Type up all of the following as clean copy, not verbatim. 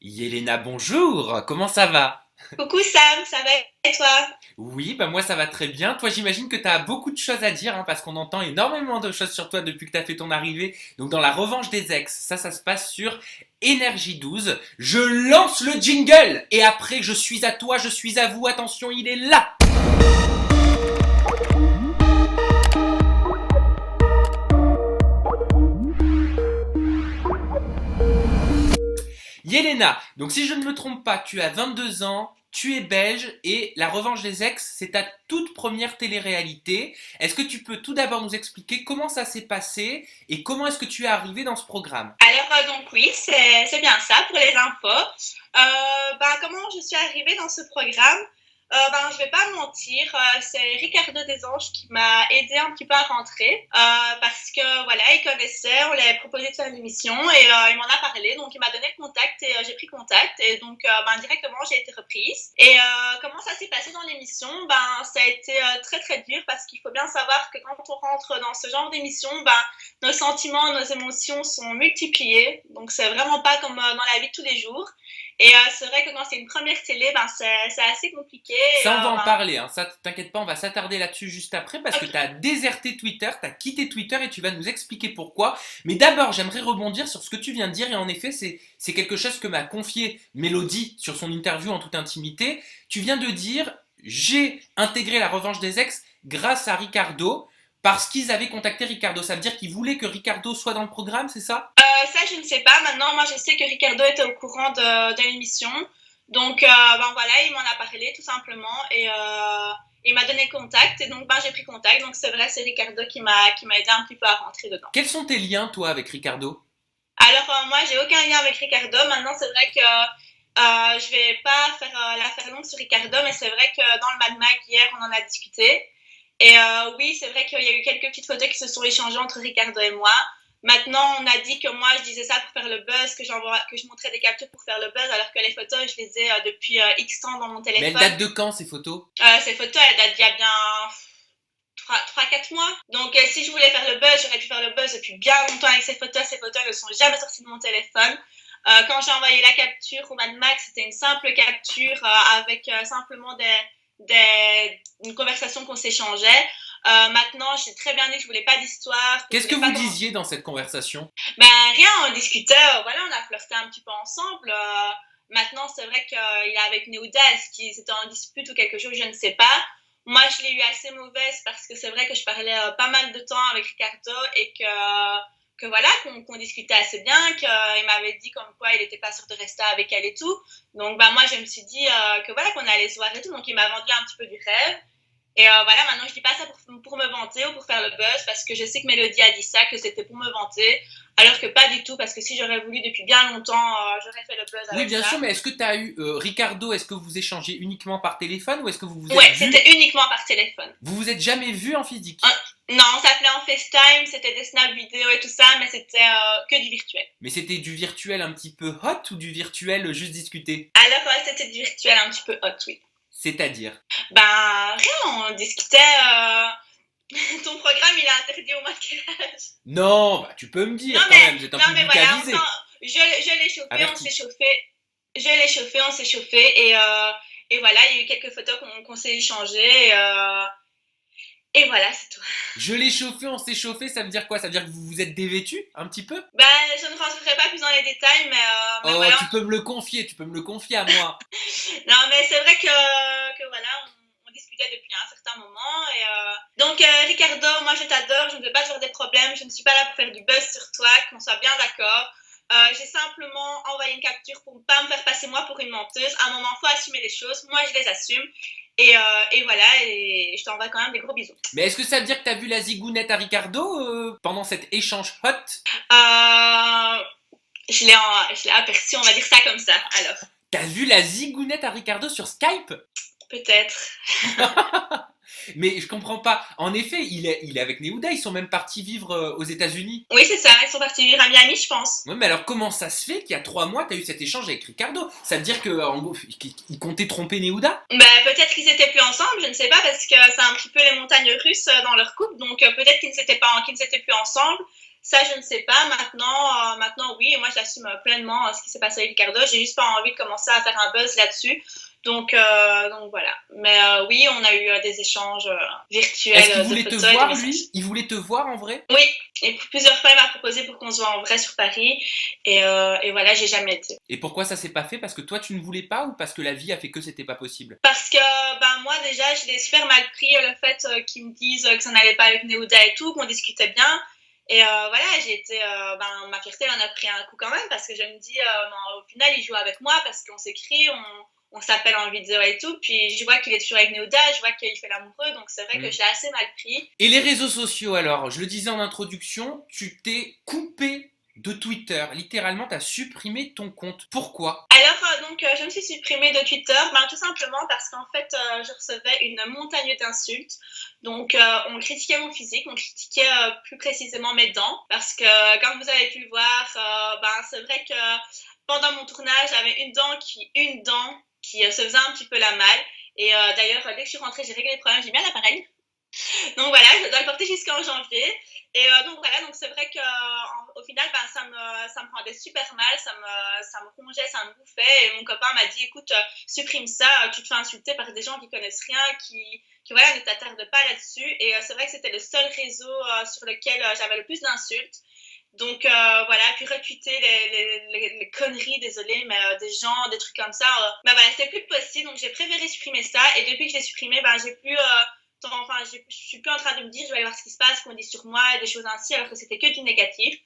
Yelena, bonjour, comment ça va? Coucou Sam, ça va et toi? Oui, bah moi ça va très bien. Toi j'imagine que tu as beaucoup de choses à dire parce qu'on entend énormément de choses sur toi depuis que tu as fait ton arrivée. Donc dans la revanche des ex, ça se passe sur Énergie 12. Je lance le jingle et après je suis à toi, je suis à vous. Attention, il est là. Yelena, donc si je ne me trompe pas, tu as 22 ans, tu es belge et La Revanche des Ex, c'est ta toute première télé-réalité. Est-ce que tu peux tout d'abord nous expliquer comment ça s'est passé et comment est-ce que tu es arrivé dans ce programme? Donc oui, c'est bien ça pour les infos. Comment je suis arrivée dans ce programme? Je vais pas mentir, c'est Ricardo Desanges qui m'a aidé un petit peu à rentrer parce que voilà, il connaissait, on lui avait proposé de faire une émission et il m'en a parlé, donc il m'a donné le contact et j'ai pris contact et donc directement j'ai été reprise. Et comment ça s'est passé dans l'émission? Ça a été très très dur parce qu'il faut bien savoir que quand on rentre dans ce genre d'émission, nos sentiments, nos émotions sont multipliés, donc c'est vraiment pas comme dans la vie de tous les jours. Et c'est vrai que quand c'est une première télé, c'est assez compliqué. Et, Ça, on va en parler, hein. Ça, t'inquiète pas, on va s'attarder là-dessus juste après parce que ok. tu as déserté Twitter, tu as quitté Twitter et tu vas nous expliquer pourquoi. Mais d'abord, j'aimerais rebondir sur ce que tu viens de dire et en effet, c'est quelque chose que m'a confié Mélodie sur son interview en toute intimité. Tu viens de dire, j'ai intégré La Revanche des Ex grâce à Ricardo parce qu'ils avaient contacté Ricardo. Ça veut dire qu'ils voulaient que Ricardo soit dans le programme, c'est ça? Ça, je ne sais pas. Maintenant, moi, je sais que Ricardo était au courant de l'émission. Donc, voilà, il m'en a parlé tout simplement et il m'a donné contact. Et donc, j'ai pris contact. Donc, c'est vrai, c'est Ricardo qui m'a aidé un petit peu à rentrer dedans. Quels sont tes liens, toi, avec Ricardo? Alors, moi, j'ai aucun lien avec Ricardo. Maintenant, c'est vrai que je vais pas faire la faire longue sur Ricardo, mais c'est vrai que dans le Mad Mag, hier, on en a discuté. Et oui, c'est vrai qu'il y a eu quelques petites photos qui se sont échangées entre Ricardo et moi. Maintenant, on a dit que moi, je disais ça pour faire le buzz, que je montrais des captures pour faire le buzz, alors que les photos, je les ai depuis X temps dans mon Mais elles téléphone. datent de quand, ces photos? Ces photos, elles datent d'il y a bien 3-4 mois. Donc, si je voulais faire le buzz, j'aurais pu faire le buzz depuis bien longtemps avec ces photos. Ces photos ne sont jamais sorties de mon téléphone. Quand j'ai envoyé la capture au Mad Max, c'était une simple capture avec simplement une conversation qu'on s'échangeait. Maintenant, j'ai très bien dit que je voulais pas d'histoire. Qu'est-ce que Pas vous comment... disiez dans cette conversation? Rien, on discutait, voilà, on a flirté un petit peu ensemble. Maintenant, c'est vrai qu'il est avec Neouda, est-ce qu'ils étaient en dispute ou quelque chose, je ne sais pas. Moi, je l'ai eu assez mauvaise parce que c'est vrai que je parlais pas mal de temps avec Ricardo et que voilà, qu'on discutait assez bien, qu'il m'avait dit comme quoi il n'était pas sûr de rester avec elle et tout. Donc, moi, je me suis dit que voilà, qu'on allait se voir et tout. Donc, il m'a vendu un petit peu du rêve. Et voilà, maintenant je dis pas ça pour me vanter ou pour faire le buzz, parce que je sais que Mélodie a dit ça, que c'était pour me vanter, alors que pas du tout, parce que si j'aurais voulu depuis bien longtemps, j'aurais fait le buzz Oui, avec bien ça. sûr, mais est-ce que tu as eu Ricardo, est-ce que vous échangez uniquement par téléphone ou est-ce que vous vous êtes Ouais, vu? c'était uniquement par téléphone. Vous vous êtes jamais vu en physique? Non, on s'appelait en FaceTime, c'était des snaps vidéo et tout ça, mais c'était que du virtuel. Mais c'était du virtuel un petit peu hot ou du virtuel juste discuté? Alors c'était du virtuel un petit peu hot, oui. C'est-à-dire? Rien, on discutait. Ton programme, il est interdit au moins de quel âge? Non, bah tu peux me Non dire quand mais, même, c'est un non mais public voilà, avisé. je l'ai chauffé, on s'est Averti. chauffé. Je l'ai chauffé, on s'est chauffé et voilà, il y a eu quelques photos qu'on s'est échangées et voilà, c'est tout. Je l'ai chauffé, on s'est chauffé, ça veut dire quoi? Ça veut dire que vous vous êtes dévêtu un petit peu? Je ne rentrerai pas plus dans les détails, mais Oh, voilà. tu peux me le confier, tu peux me le confier à moi. Non, mais c'est vrai que voilà, on discutait depuis un certain moment. Et, donc, Ricardo, moi je t'adore, je ne veux pas te faire des problèmes, je ne suis pas là pour faire du buzz sur toi, qu'on soit bien d'accord. J'ai simplement envoyé une capture pour ne pas me faire passer moi pour une menteuse. À un moment, il faut assumer les choses, moi je les assume. Et voilà, et je t'envoie quand même des gros bisous. Mais est-ce que ça veut dire que t'as vu la zigounette à Ricardo pendant cet échange hot? Euh, je l'ai aperçu, on va dire ça comme ça. Alors, T'as vu la zigounette à Ricardo sur Skype? peut-être. Mais je comprends pas. En effet, il est avec Neouda, ils sont même partis vivre aux États-Unis. Oui, c'est ça, ils sont partis vivre à Miami, je pense. Ouais, mais alors comment ça se fait qu'il y a 3 mois, t'as eu cet échange avec Ricardo? Ça veut dire que en gros, il comptait tromper Neouda? Peut-être qu'ils étaient plus ensemble, je ne sais pas, parce que c'est un petit peu les montagnes russes dans leur couple, donc peut-être qu'ils ne s'étaient plus ensemble. Ça, je ne sais pas. Maintenant, oui, et moi, j'assume pleinement ce qui s'est passé avec Ricardo. J'ai juste pas envie de commencer à faire un buzz là-dessus. Donc voilà. Mais oui, on a eu des échanges Est-ce qu'il virtuels de voulait te photos et de voir, messages. lui? Il voulait te voir en vrai? Oui, et plusieurs fois, il m'a proposé pour qu'on se voit en vrai sur Paris. Et voilà, j'ai jamais été. Et pourquoi ça s'est pas fait? Parce que toi, tu ne voulais pas ou parce que la vie a fait que c'était pas possible? Parce que moi, déjà, je l'ai super mal pris le fait qu'ils me disent que ça n'allait pas avec Néouda et tout, qu'on discutait bien. Et voilà, j'ai été, ma fierté en a pris un coup quand même parce que je me dis, non, au final, il joue avec moi parce qu'on s'écrit, on s'appelle en vidéo et tout. Puis je vois qu'il est toujours avec Néouda, je vois qu'il fait l'amoureux, donc c'est vrai que je l'ai assez mal pris. Et les réseaux sociaux alors? Je le disais en introduction, tu t'es coupé de Twitter. Littéralement, tu as supprimé ton compte. Pourquoi? Alors, je me suis supprimée de Twitter, tout simplement parce qu'en fait, je recevais une montagne d'insultes. Donc, on critiquait mon physique, on critiquait plus précisément mes dents, parce que, comme vous avez pu le voir, c'est vrai que pendant mon tournage, j'avais une dent qui se faisait un petit peu la malle. Et d'ailleurs, dès que je suis rentrée, j'ai réglé les problèmes, j'ai mis un appareil. Donc voilà, je dois le porter jusqu'en janvier. Et donc voilà, donc c'est vrai qu'au final, ça me rendait super mal, ça me rongeait, ça me bouffait. Et mon copain m'a dit, écoute, supprime ça, tu te fais insulter par des gens qui connaissent rien, qui voilà, ne t'attardent pas là-dessus. Et c'est vrai que c'était le seul réseau sur lequel j'avais le plus d'insultes. Donc voilà, puis retweeter les conneries, désolé, mais des gens, des trucs comme ça, voilà, c'était plus possible. Donc j'ai préféré supprimer ça. Et depuis que je l'ai supprimé, j'ai plus je suis plus en train de me dire je vais aller voir ce qui se passe, qu'on dit sur moi et des choses ainsi, alors que c'était que du négatif.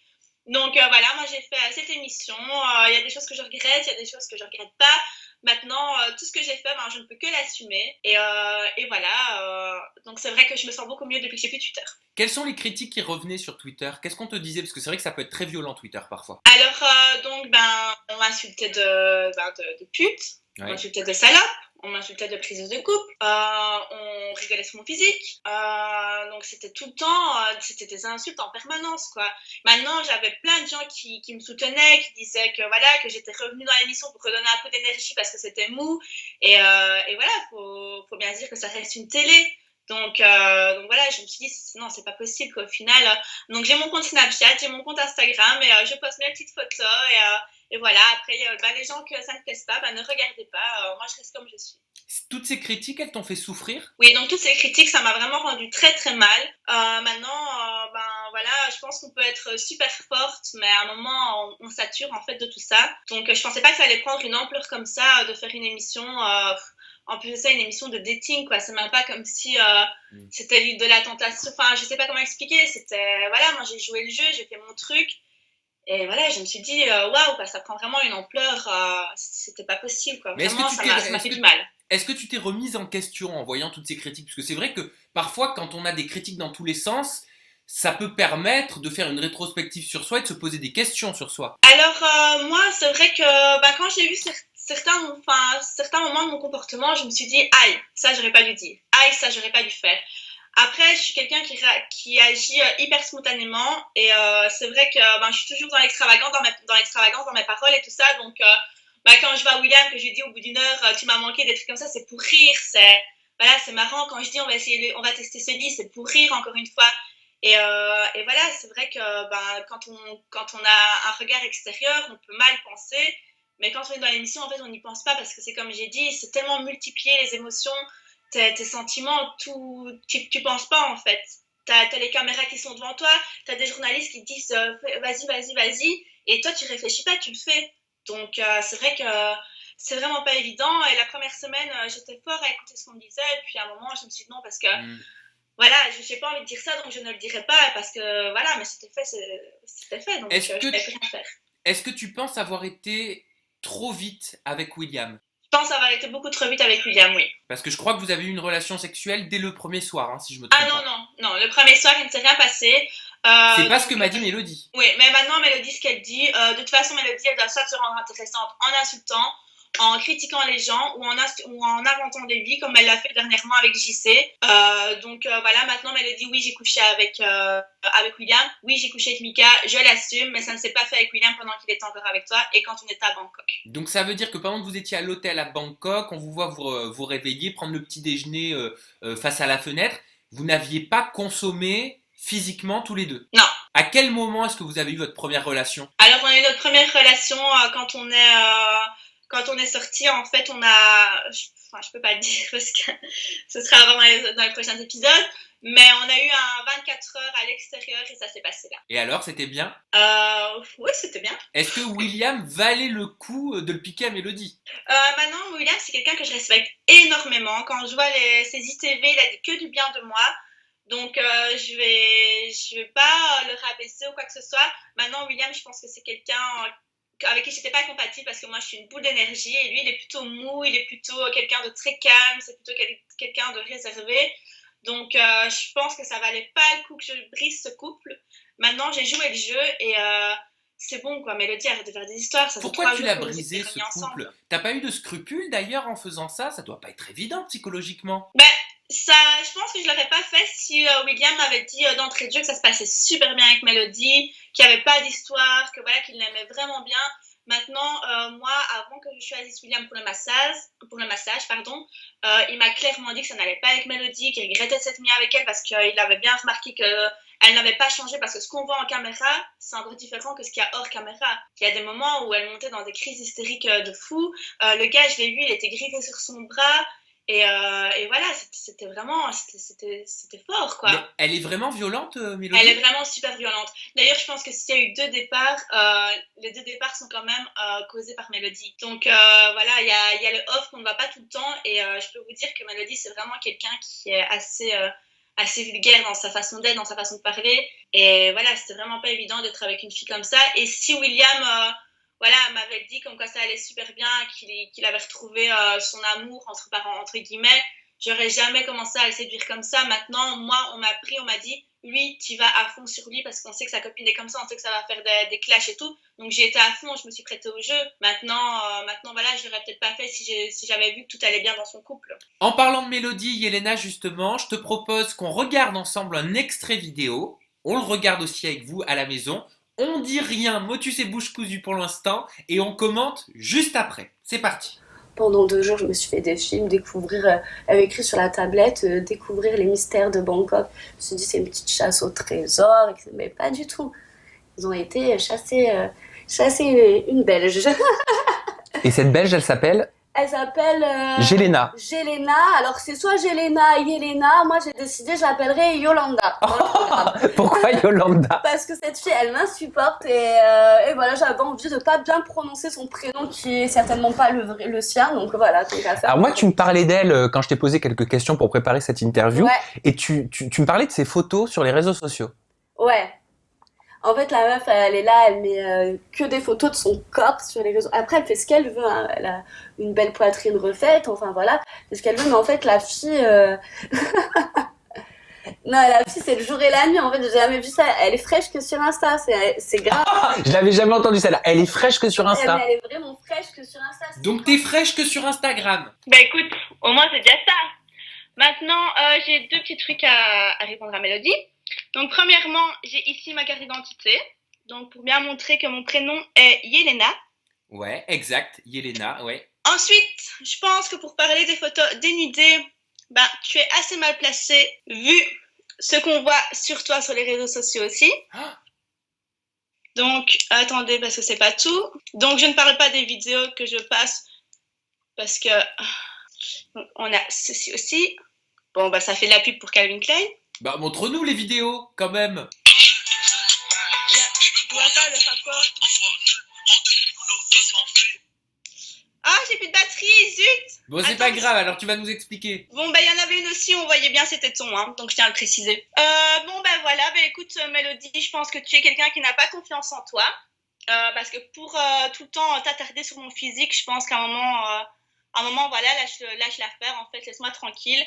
Donc voilà, moi j'ai fait cette émission. Il y a des choses que je regrette, il y a des choses que je regrette pas. Maintenant, tout ce que j'ai fait, je ne peux que l'assumer. Et voilà, donc c'est vrai que je me sens beaucoup mieux depuis que j'ai plus Twitter. Quelles sont les critiques qui revenaient sur Twitter? Qu'est-ce qu'on te disait? Parce que c'est vrai que ça peut être très violent Twitter parfois. Alors, on m'insultait de pute, on m'insultait de salope, on m'insultait de prise de coupe, on rigolait sur mon physique, donc c'était tout le temps, c'était des insultes en permanence, quoi. Maintenant, j'avais plein de gens qui me soutenaient, qui disaient que voilà, que j'étais revenue dans l'émission pour redonner un peu d'énergie parce que c'était mou, et voilà, faut bien se dire que ça reste une télé. Donc voilà, je me suis dit, non, c'est pas possible qu'au final. Donc j'ai mon compte Snapchat, j'ai mon compte Instagram, et je poste mes petites photos, et voilà. Après, les gens que ça ne plaise pas, ne regardez pas, moi je reste comme je suis. Toutes ces critiques, elles t'ont fait souffrir? Oui, donc toutes ces critiques, ça m'a vraiment rendu très très mal. Maintenant, voilà, je pense qu'on peut être super forte, mais à un moment, on sature en fait de tout ça. Donc je pensais pas que ça allait prendre une ampleur comme ça, de faire une émission. En plus de ça, une émission de dating, quoi. C'est même pas comme si c'était de la tentation. Enfin, je sais pas comment expliquer. C'était, voilà, moi j'ai joué le jeu, j'ai fait mon truc. Et voilà, je me suis dit, waouh, ça prend vraiment une ampleur. C'était pas possible, quoi. Mais Vraiment, ça m'a fait du mal. Est-ce que tu t'es remise en question en voyant toutes ces critiques? Parce que c'est vrai que parfois, quand on a des critiques dans tous les sens, ça peut permettre de faire une rétrospective sur soi et de se poser des questions sur soi. Alors, moi, c'est vrai que quand j'ai vu certains moments de mon comportement, je me suis dit, aïe, ça, j'aurais pas dû dire. Aïe, ça, j'aurais pas dû faire. Après, je suis quelqu'un qui agit hyper spontanément, et c'est vrai que je suis toujours dans l'extravagance, dans mes paroles et tout ça. Donc, quand je vois à William, que je lui dis au bout d'une heure, tu m'as manqué, des trucs comme ça, c'est pour rire. C'est marrant. Quand je dis on va tester ce lit, c'est pour rire encore une fois. Et voilà, c'est vrai que quand on a un regard extérieur, on peut mal penser, mais quand on est dans l'émission, en fait, on n'y pense pas parce que c'est comme j'ai dit, c'est tellement multiplié les émotions, tes sentiments, tout, tu penses pas en fait. T'as les caméras qui sont devant toi, t'as des journalistes qui te disent vas-y, et toi tu réfléchis pas, tu le fais. Donc c'est vrai que c'est vraiment pas évident. Et la première semaine, j'étais fort à écouter ce qu'on me disait, et puis à un moment, je me suis dit non, parce que voilà, je n'ai pas envie de dire ça, donc je ne le dirai pas, parce que voilà, mais c'était fait, donc je ne pouvais plus rien faire. Est-ce que tu penses avoir été trop vite avec William? Je pense avoir été beaucoup trop vite avec William, oui. Parce que je crois que vous avez eu une relation sexuelle dès le premier soir, si je me trompe pas. Ah non, le premier soir, il ne s'est rien passé. C'est pas ce que m'a dit Mélodie. Oui, mais maintenant, Mélodie, ce qu'elle dit, de toute façon, Mélodie, elle doit soit se rendre intéressante en insultant, en critiquant les gens ou en inventant des vies, comme elle l'a fait dernièrement avec JC. Donc voilà, maintenant Mélodie, oui, j'ai couché avec William, oui, j'ai couché avec Mika, je l'assume, mais ça ne s'est pas fait avec William pendant qu'il était encore avec toi et quand on était à Bangkok. Donc ça veut dire que pendant que vous étiez à l'hôtel à Bangkok, on vous voit vous réveiller, prendre le petit déjeuner face à la fenêtre, vous n'aviez pas consommé physiquement tous les deux? Non. À quel moment est-ce que vous avez eu votre première relation? Alors, on a eu notre première relation quand on est sortis. En fait, enfin, je peux pas le dire parce que ce sera avant dans les prochains épisodes, mais on a eu un 24 heures à l'extérieur et ça s'est passé là. Et alors, c'était bien? Oui, c'était bien. Est-ce que William valait le coup de le piquer à Mélodie? Maintenant, William, c'est quelqu'un que je respecte énormément. Quand je vois ses ITV, il a dit que du bien de moi. Donc, je vais pas le rabaisser ou quoi que ce soit. Maintenant, William, je pense que c'est quelqu'un avec qui j'étais pas compatible parce que moi, je suis une boule d'énergie et lui, il est plutôt mou, il est plutôt quelqu'un de très calme, c'est plutôt quelqu'un de réservé. Donc, je pense que ça valait pas le coup que je brise ce couple. Maintenant, j'ai joué le jeu et c'est bon, quoi. Mélodie, arrête de faire des histoires. Ça fait Pourquoi 3 tu jours l'as que nous étions brisé, ce remis couple? ensemble. T'as pas eu de scrupules d'ailleurs en faisant ça? Ça doit pas être évident psychologiquement. Ben, ça, je pense que je l'aurais pas fait si William m'avait dit d'entrée de jeu que ça se passait super bien avec Mélodie, qu'il n'y avait pas d'histoire, que voilà, qu'il l'aimait vraiment bien. Maintenant, moi, avant que je choisisse William pour le massage, pardon, il m'a clairement dit que ça n'allait pas avec Mélodie, qu'il regrettait de s'être mis avec elle parce qu'il avait bien remarqué qu'elle n'avait pas changé parce que ce qu'on voit en caméra, c'est encore différent que ce qu'il y a hors caméra. Il y a des moments où elle montait dans des crises hystériques de fou. Le gars, je l'ai vu, il était griffé sur son bras. Et voilà, c'était vraiment, c'était fort, quoi. Mais elle est vraiment violente, Mélodie? Elle est vraiment super violente. D'ailleurs, je pense que s'il y a eu 2 départs, les 2 départs sont quand même causés par Mélodie. Donc voilà, il y a le off qu'on ne voit pas tout le temps. Et je peux vous dire que Mélodie, c'est vraiment quelqu'un qui est assez vulgaire dans sa façon d'être, dans sa façon de parler. Et voilà, c'était vraiment pas évident d'être avec une fille comme ça. Et si William voilà, m'avait dit comme quoi ça allait super bien, qu'il avait retrouvé son amour entre guillemets, j'aurais jamais commencé à le séduire comme ça. Maintenant, moi, on m'a dit, lui, tu vas à fond sur lui parce qu'on sait que sa copine est comme ça, on sait que ça va faire des clashs et tout. Donc j'ai été à fond, je me suis prêtée au jeu. Maintenant voilà, je l'aurais peut-être pas fait si j'avais vu que tout allait bien dans son couple. En parlant de Mélodie, Yelena, justement, je te propose qu'on regarde ensemble un extrait vidéo. On le regarde aussi avec vous à la maison. On dit rien, motus et bouche cousue pour l'instant, et on commente juste après. C'est parti. Pendant 2 jours, je me suis fait des films, avait écrit sur la tablette, découvrir les mystères de Bangkok. Je me suis dit, c'est une petite chasse au trésor, mais pas du tout. Ils ont été chasser une Belge. Et cette Belge, elle s'appelle Elle s'appelle Jelena. Jelena. Alors c'est soit Jelena, Yelena. Moi j'ai décidé, je l'appellerai Yolanda. Pourquoi Yolanda? Parce que cette fille, elle m'insupporte et voilà, j'avais envie de pas bien prononcer son prénom qui est certainement pas le sien. Donc voilà, tant qu'à faire. Alors moi, tu me parlais d'elle quand je t'ai posé quelques questions pour préparer cette interview. Ouais. Et tu me parlais de ses photos sur les réseaux sociaux. Ouais. En fait, la meuf, elle est là, elle met que des photos de son corps sur les réseaux. Après, elle fait ce qu'elle veut, hein. Elle a une belle poitrine refaite, enfin voilà, c'est ce qu'elle veut. Mais en fait, la fille... Non, la fille, c'est le jour et la nuit. En fait, j'ai jamais vu ça. Elle est fraîche que sur Insta, c'est grave. Je l'avais jamais entendu celle-là. Elle est fraîche que sur Insta. Elle est vraiment fraîche que sur Insta. Donc t'es fraîche que sur Instagram. Bah écoute, au moins c'est déjà ça. Maintenant, j'ai 2 petits trucs à répondre à Mélodie. Donc premièrement, j'ai ici ma carte d'identité. Donc pour bien montrer que mon prénom est Yelena. Ouais, exact, Yelena, ouais. Ensuite, je pense que pour parler des photos dénudées, bah tu es assez mal placé vu ce qu'on voit sur toi sur les réseaux sociaux aussi. Donc attendez parce que c'est pas tout. Donc je ne parle pas des vidéos que je passe parce que on a ceci aussi. Bon bah ça fait de la pub pour Calvin Klein. Bah montre-nous les vidéos, quand même. Je vois pas le rapport. Ah, j'ai plus de batterie, zut! Bon, c'est Attends, pas grave, alors tu vas nous expliquer. Bon, bah, il y en avait une aussi, on voyait bien ses tétons, hein, donc je tiens à le préciser. Bon, bah, voilà, bah, écoute, Mélodie, je pense que tu es quelqu'un qui n'a pas confiance en toi. Parce que pour tout le temps t'attarder sur mon physique, je pense qu'à un moment, voilà, lâche l'affaire, en fait, laisse-moi tranquille.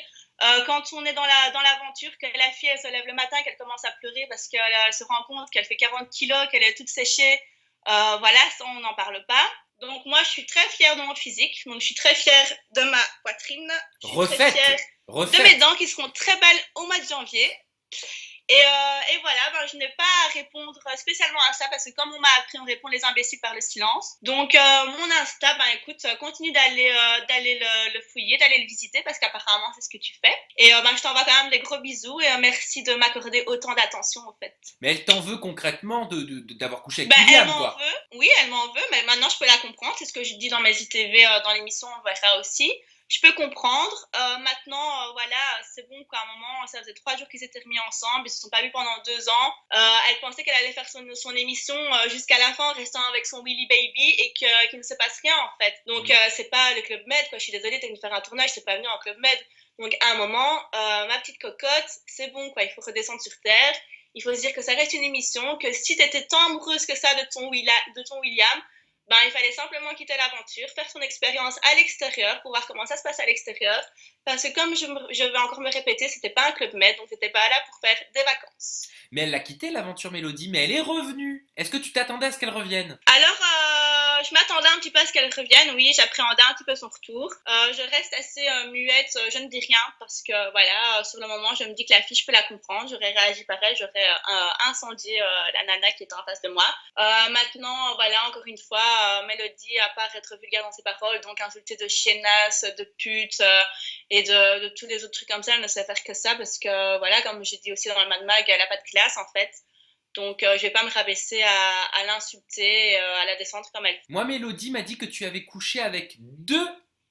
Quand on est dans l'aventure, que la fille, elle se lève le matin, qu'elle commence à pleurer parce qu'elle se rend compte qu'elle fait 40 kilos, qu'elle est toute séchée, voilà, ça, on n'en parle pas. Donc moi, je suis très fière de mon physique. Donc je suis très fière de ma poitrine. Je suis très fière de mes dents qui seront très belles au mois de janvier. Et voilà, ben, je n'ai pas à répondre spécialement à ça parce que comme on m'a appris, on répond les imbéciles par le silence. Donc mon Insta, ben écoute, continue d'aller le fouiller, d'aller le visiter parce qu'apparemment c'est ce que tu fais. Et ben, je t'envoie quand même des gros bisous et merci de m'accorder autant d'attention en fait. Mais elle t'en veut concrètement d'avoir couché avec Ben, elle William, m'en quoi. veut, oui, elle m'en veut, mais maintenant je peux la comprendre, c'est ce que je dis dans mes ITV, dans l'émission, on va faire aussi. Je peux comprendre. Maintenant, voilà, c'est bon qu'à un moment, ça faisait 3 jours qu'ils s'étaient remis ensemble, ils se sont pas vus pendant 2 ans. Elle pensait qu'elle allait faire son émission jusqu'à la fin en restant avec son Willy Baby et qu'il ne se passe rien en fait. Donc c'est pas le Club Med, quoi. Je suis désolée, t'es venue faire un tournage, c'est pas venu en Club Med. Donc à un moment, ma petite cocotte, c'est bon quoi, il faut redescendre sur terre. Il faut se dire que ça reste une émission, que si t'étais tant amoureuse que ça de ton William, ben, il fallait simplement quitter l'aventure, faire son expérience à l'extérieur pour voir comment ça se passe à l'extérieur. Parce que comme je vais encore me répéter, c'était pas un Club Med, donc t'étais pas là pour faire des vacances. Mais elle l'a quitté, l'aventure Mélodie, mais elle est revenue. Est-ce que tu t'attendais à ce qu'elle revienne? Alors, je m'attendais un petit peu à ce qu'elle revienne, oui, j'appréhendais un petit peu son retour. Je reste assez muette, je ne dis rien parce que voilà, sur le moment, je me dis que la fille, je peux la comprendre, j'aurais réagi pareil, j'aurais incendié la nana qui était en face de moi. Maintenant, voilà, encore une fois, Mélodie, à part être vulgaire dans ses paroles, donc insulter de chiennasse, de pute et de tous les autres trucs comme ça, elle ne sait faire que ça parce que voilà, comme j'ai dit aussi dans le Mad Mag, elle n'a pas de classe en fait. Donc, je vais pas me rabaisser à l'insulter, à la descendre comme elle. Moi, Mélodie m'a dit que tu avais couché avec 2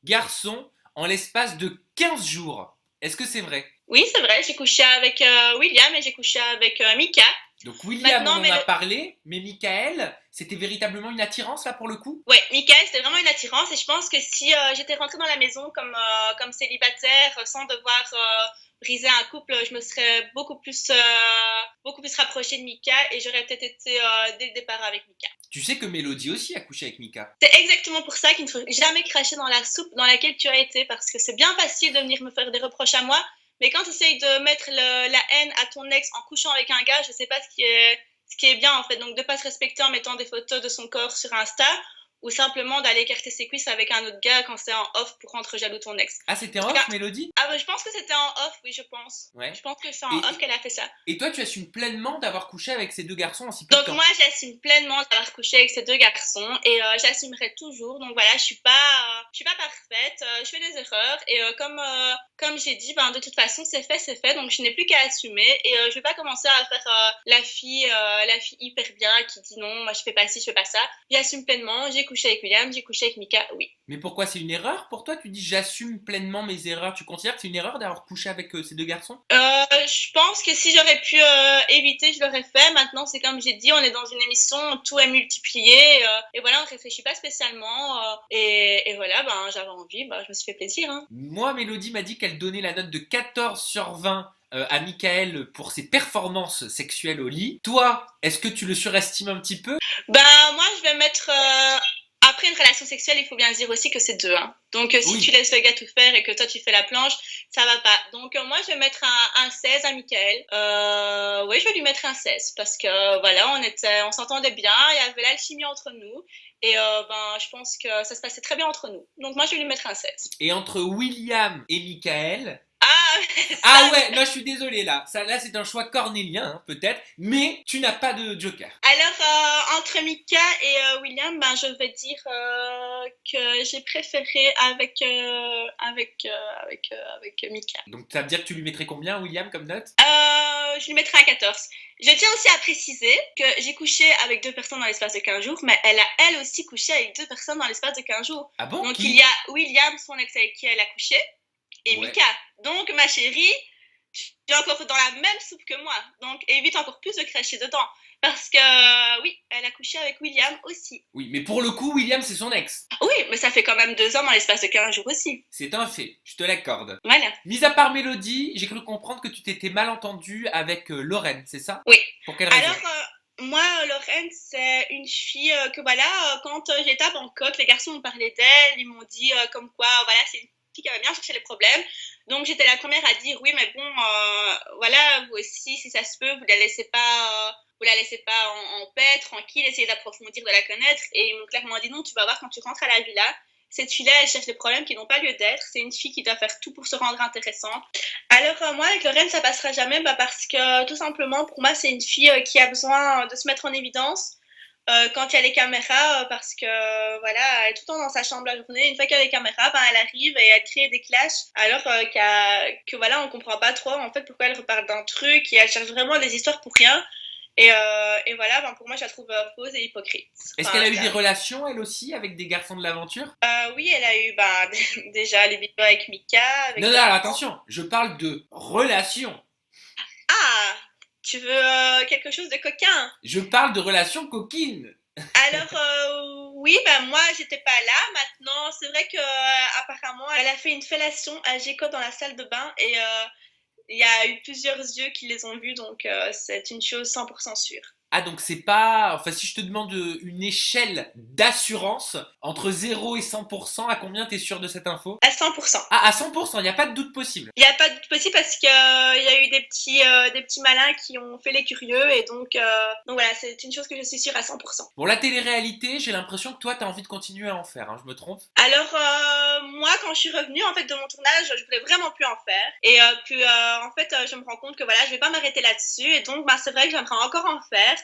garçons en l'espace de 15 jours. Est-ce que c'est vrai? Oui, c'est vrai, j'ai couché avec William et j'ai couché avec Mika. Donc William, Maintenant, on en a parlé, mais Michael, c'était véritablement une attirance là pour le coup? Ouais, Mickaël, c'était vraiment une attirance et je pense que si j'étais rentrée dans la maison comme célibataire sans devoir briser un couple, je me serais beaucoup plus rapprochée de Mika et j'aurais peut-être été dès le départ avec Mika. Tu sais que Mélodie aussi a couché avec Mika. C'est exactement pour ça qu'il ne faut jamais cracher dans la soupe dans laquelle tu as été parce que c'est bien facile de venir me faire des reproches à moi, mais quand tu essayes de mettre la haine à ton ex en couchant avec un gars, je sais pas ce qui est bien en fait, donc de pas se respecter en mettant des photos de son corps sur Insta ou simplement d'aller écarter ses cuisses avec un autre gars quand c'est en off pour rendre jaloux ton ex. Ah, c'était en off, Mélodie? Ah bah, je pense que c'était en off, oui, je pense. Ouais. Je pense que c'est en off qu'elle a fait ça. Et toi, tu assumes pleinement d'avoir couché avec ces 2 garçons en si peu de temps? Donc moi, j'assume pleinement d'avoir couché avec ces 2 garçons et j'assumerai toujours. Donc voilà, je suis pas parfaite, je fais des erreurs et comme j'ai dit, ben de toute façon, c'est fait. Donc je n'ai plus qu'à assumer et je vais pas commencer à faire la fille hyper bien qui dit non, moi je fais pas ci, je fais pas ça. J'assume pleinement. J'ai couché avec William, j'ai couché avec Mika, oui. Mais pourquoi c'est une erreur pour toi? Tu dis j'assume pleinement mes erreurs. Tu considères que c'est une erreur d'avoir couché avec ces 2 garçons? Je pense que si j'aurais pu éviter, je l'aurais fait. Maintenant, c'est comme j'ai dit, on est dans une émission, tout est multiplié. Et voilà, on réfléchit pas spécialement. Et voilà, ben, j'avais envie, ben, je me suis fait plaisir. Hein. Moi, Mélodie m'a dit qu'elle donnait la note de 14 sur 20 à Michael pour ses performances sexuelles au lit. Toi, est-ce que tu le surestimes un petit peu? Ben, moi, je vais mettre... Après une relation sexuelle, il faut bien se dire aussi que c'est 2. Hein. Donc, si tu laisses le gars tout faire et que toi, tu fais la planche, ça va pas. Donc, moi, je vais mettre un 16 à Michael. Oui, je vais lui mettre un 16 parce que, voilà, on s'entendait bien, il y avait l'alchimie entre nous. Et ben, je pense que ça se passait très bien entre nous. Donc, moi, je vais lui mettre un 16. Et entre William et Michael... Ah ouais, non, je suis désolé là. Ça, là, c'est un choix cornélien, hein, peut-être, mais tu n'as pas de joker. Alors, entre Mika et William, ben, je vais dire que j'ai préféré avec Mika. Donc, ça veut dire que tu lui mettrais combien, William, comme note? Je lui mettrai un 14. Je tiens aussi à préciser que j'ai couché avec 2 personnes dans l'espace de 15 jours, mais elle a elle aussi couché avec 2 personnes dans l'espace de 15 jours. Ah bon? Donc, il y a William, son ex avec qui elle a couché, et Mika. Donc, ma chérie, tu es encore dans la même soupe que moi. Donc, évite encore plus de cracher dedans. Parce que, oui, elle a couché avec William aussi. Oui, mais pour le coup, William, c'est son ex. Oui, mais ça fait quand même 2 ans dans l'espace de 15 jours aussi. C'est un fait, je te l'accorde. Voilà. Mis à part Mélodie, j'ai cru comprendre que tu t'étais mal entendue avec Lorraine, c'est ça? Oui. Pour quelle raison? Alors, moi, Lorraine, c'est une fille que, voilà, quand j'étais à Bangkok, les garçons m'ont parlé d'elle, ils m'ont dit comme quoi, voilà, c'est une fille qui avait bien cherché les problèmes. Donc, j'étais la première à dire, oui, mais bon, voilà, vous aussi, si ça se peut, vous la laissez pas en paix, tranquille, essayez d'approfondir, de la connaître. Et ils m'ont clairement dit, non, tu vas voir quand tu rentres à la villa, cette fille-là, elle cherche des problèmes qui n'ont pas lieu d'être. C'est une fille qui doit faire tout pour se rendre intéressante. Alors, moi, avec Lorraine, ça passera jamais parce que, tout simplement, pour moi, c'est une fille qui a besoin de se mettre en évidence quand il y a les caméras, parce que, voilà, elle est tout le temps dans sa chambre la journée. Une fois qu'il y a les caméras, elle arrive et elle crée des clashs, alors que, voilà, on comprend pas trop, en fait, pourquoi elle reparle d'un truc et elle cherche vraiment des histoires pour rien. Et voilà, pour moi, je la trouve fausse et hypocrite. Est-ce qu'elle a eu des relations, elle aussi, avec des garçons de l'aventure? Oui, elle a eu déjà les vidéos avec Mika. Avec Non, attention, je parle de relations. Ah, tu veux quelque chose de coquin? Je parle de relations coquines. Alors, oui, moi, j'étais pas là. Maintenant, c'est vrai que apparemment, elle a fait une fellation à Jacob dans la salle de bain et il y a eu plusieurs yeux qui les ont vus, donc c'est une chose 100% sûre. Ah, donc c'est pas... Enfin, si je te demande une échelle d'assurance entre 0 et 100%, à combien t'es sûr de cette info? À 100%. Ah, à 100%, il n'y a pas de doute possible. Il n'y a pas de doute possible parce qu'il y a eu des petits malins qui ont fait les curieux et donc voilà, c'est une chose que je suis sûre à 100%. Bon, la télé-réalité, j'ai l'impression que toi, t'as envie de continuer à en faire, hein, je me trompe? Alors, moi, quand je suis revenue en fait de mon tournage, je voulais vraiment plus en faire. Et puis, en fait, je me rends compte que voilà, je vais pas m'arrêter là-dessus. Et donc, c'est vrai que j'aimerais encore en faire.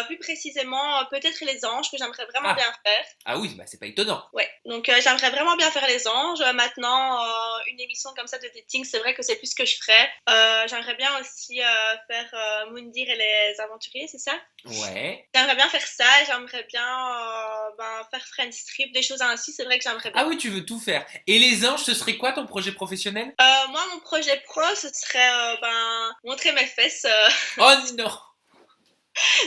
Plus précisément, peut-être les anges, que j'aimerais vraiment bien faire. Ah oui, c'est pas étonnant. Ouais, donc j'aimerais vraiment bien faire les anges. Maintenant, une émission comme ça de dating, c'est vrai que c'est plus ce que je ferais. J'aimerais bien aussi faire Moundir et les aventuriers, c'est ça? Ouais. J'aimerais bien faire ça, j'aimerais bien faire Friends Strip, des choses ainsi, c'est vrai que j'aimerais bien. Ah oui, tu veux tout faire. Et les anges, ce serait quoi ton projet professionnel? Moi, mon projet pro, ce serait montrer mes fesses. Oh non!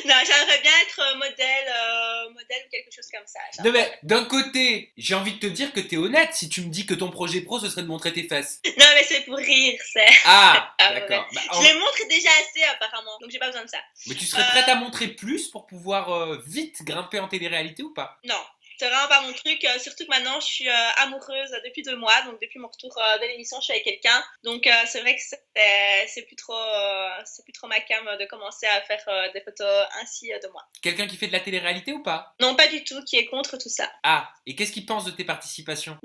Non, j'aimerais bien être modèle ou quelque chose comme ça. Non mais d'un côté, j'ai envie de te dire que t'es honnête si tu me dis que ton projet pro ce serait de montrer tes fesses. Non mais c'est pour rire, c'est... Ah, Ah, d'accord. ouais. Je les montre déjà assez apparemment, donc j'ai pas besoin de ça. Mais tu serais prête à montrer plus pour pouvoir vite grimper en télé-réalité ou pas? Non. C'est vraiment pas mon truc, surtout que maintenant je suis amoureuse depuis 2 mois, donc depuis mon retour de l'émission je suis avec quelqu'un, donc c'est vrai que c'est plus trop ma cam de commencer à faire des photos ainsi de moi. Quelqu'un qui fait de la télé-réalité ou pas? Non, pas du tout, qui est contre tout ça. Ah, et qu'est-ce qu'il pense de tes participations?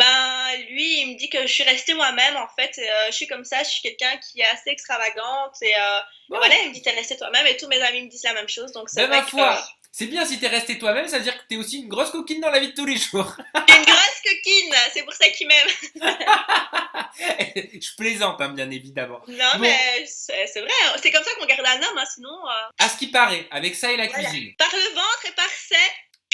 Lui il me dit que je suis restée moi-même en fait, je suis comme ça, je suis quelqu'un qui est assez extravagante et voilà, il me dit t'es restée toi-même et tous mes amis me disent la même chose, donc c'est vrai ma foi. C'est bien si t'es resté toi-même, ça veut dire que t'es aussi une grosse coquine dans la vie de tous les jours. T'es une grosse coquine, c'est pour ça qu'il m'aime. Je plaisante, hein, bien évidemment. Non, bon. Mais c'est vrai, c'est comme ça qu'on garde un homme, hein, sinon... À ce qui paraît, avec ça et la voilà. cuisine. Par le ventre et par ses...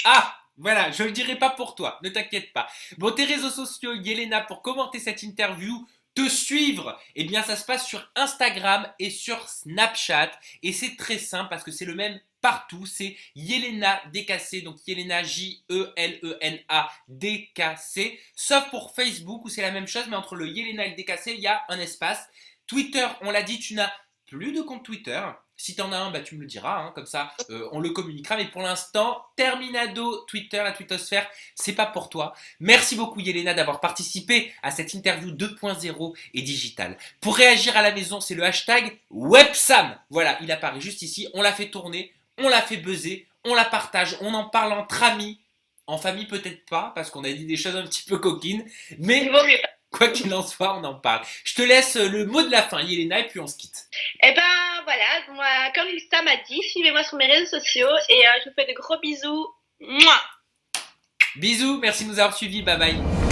Ah, voilà, je le dirai pas pour toi, ne t'inquiète pas. Bon, tes réseaux sociaux, Yelena, pour commenter cette interview, te suivre, eh bien ça se passe sur Instagram et sur Snapchat. Et c'est très simple parce que c'est le même partout, c'est Yelena DKC, donc Yelena Jelena DKC, sauf pour Facebook où c'est la même chose, mais entre le Yelena et le DKC, il y a un espace. Twitter, on l'a dit, tu n'as plus de compte Twitter. Si t'en as un, tu me le diras, hein, comme ça on le communiquera. Mais pour l'instant, terminado Twitter, la twittosphère, c'est pas pour toi. Merci beaucoup Yelena d'avoir participé à cette interview 2.0 et digitale. Pour réagir à la maison, c'est le hashtag Websam. Voilà, il apparaît juste ici, on l'a fait tourner, on l'a fait buzzer, on la partage, on en parle entre amis. En famille peut-être pas, parce qu'on a dit des choses un petit peu coquines, mais... Quoi qu'il en soit, on en parle. Je te laisse le mot de la fin, Yelena, et puis on se quitte. Eh voilà, moi, comme Lisa m'a dit, suivez-moi sur mes réseaux sociaux et je vous fais de gros bisous. Mouah. Bisous, merci de nous avoir suivis, bye bye.